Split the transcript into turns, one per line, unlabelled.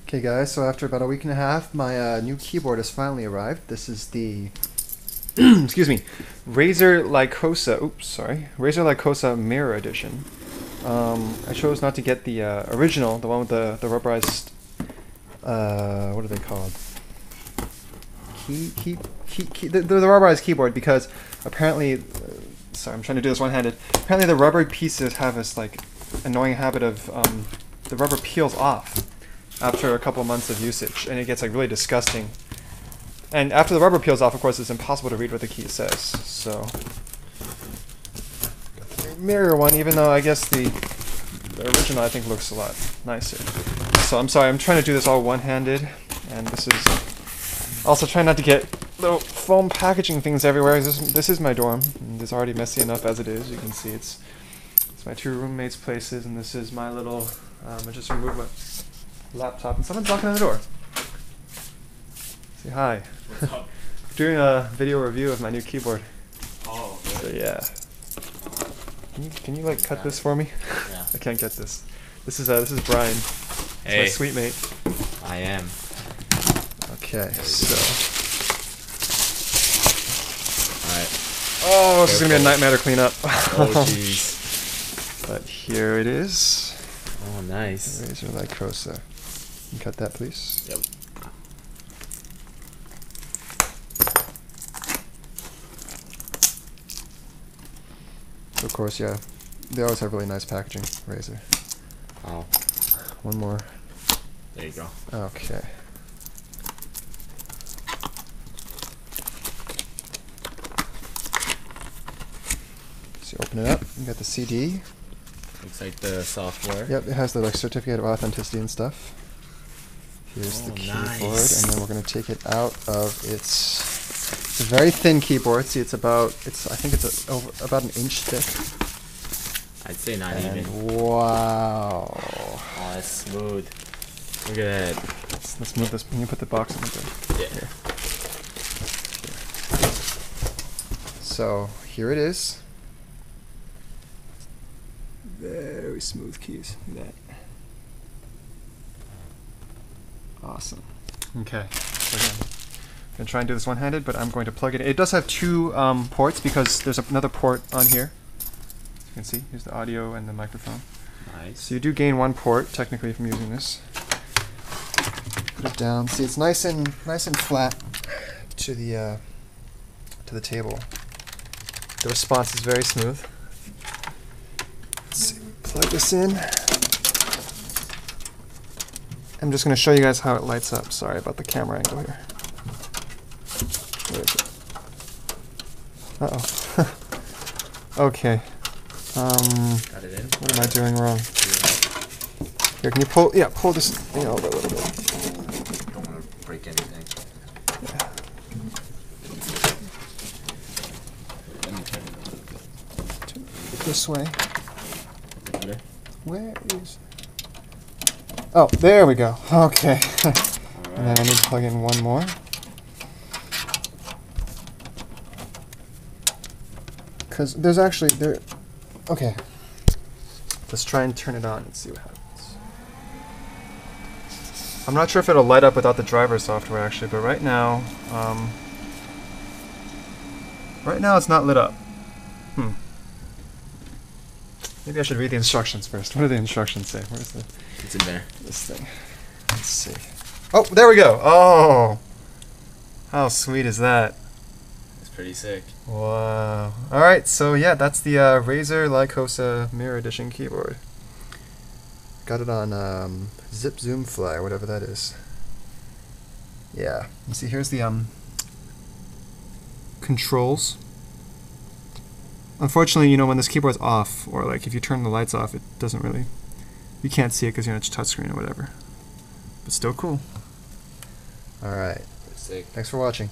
Okay guys, so after about a week and a half, my new keyboard has finally arrived. This is the, excuse me, Razer Lycosa, Razer Lycosa Mirror Edition. I chose not to get the original, the one with the rubberized, what are they called? The rubberized keyboard, because apparently, sorry, I'm trying to do this one-handed. Apparently the rubber pieces have this like annoying habit of, the rubber peels off after a couple months of usage, and it gets like really disgusting. And after the rubber peels off, of course, it's impossible to read what the key says. So, the mirror one, even though I guess the original I think looks a lot nicer. So I'm sorry, I'm trying to do this all one-handed, and this is also trying not to get little foam packaging things everywhere. This is my dorm, and it's already messy enough as it is. You can see it's my two roommates' places, and this is my little. I just removed my laptop, and someone's knocking on the door. Say hi.
What's up?
Doing a video review of my new keyboard.
Oh, okay.
So yeah. Can you like cut this for me?
Yeah.
I can't get this. This is Brian.
Hey.
It's my sweet mate.
I am.
Okay, so.
Alright.
Oh, this is gonna be a nightmare to clean up.
Oh, jeez.
But here it is.
Oh, nice.
Razer Lycosa. Can you cut that, please?
Yep.
Of course, yeah. They always have really nice packaging, Razer.
Oh.
One more.
There you go.
Okay. So you open it up, you got the CD.
Looks like the software.
Yep, it has the like certificate of authenticity and stuff. Here's the keyboard,
nice.
and then we're going to take it out of it's a very thin keyboard. See, I think it's about an inch thick.
I'd say not
And
even.
wow.
Oh, that's smooth. Look at that.
Let's move this. Can you put the box in there?
Yeah.
Here. So here it is. Very smooth keys. Look at that. Awesome. Okay. So again, I'm going to try and do this one-handed, but I'm going to plug it in. It does have two ports because there's another port on here. As you can see, here's the audio and the microphone.
Nice.
So you do gain one port technically from using this. Put it down. See, it's nice and flat to the table. The response is very smooth. Let's see. Plug this in. I'm just going to show you guys how it lights up. Sorry about the camera angle here. Where is it? Uh-oh. Okay.
Got it in.
What am I doing wrong? Here, can you pull this thing over a little bit.
Don't want to break anything.
Yeah.
Let me turn it a little bit.
Turn it this way.
Better?
Where is... Oh, there we go. Okay. And then I need to plug in one more. Because there's actually... Okay. Let's try and turn it on and see what happens. I'm not sure if it'll light up without the driver software actually, but right now it's not lit up. Maybe I should read the instructions first. What do the instructions say? Where's the...
It's in there.
This thing. Let's see. Oh, there we go. Oh, how sweet is that?
It's pretty sick.
Wow. All right, so yeah, that's the Razer Lycosa Mirror Edition keyboard. Got it on Zip Zoom Fly, whatever that is. Yeah. You see, here's the controls. Unfortunately, you know, when this keyboard's off, or like if you turn the lights off, it doesn't really... You can't see it because, you know, it's touchscreen or whatever. But still cool. Alright.
Sick.
Thanks for watching.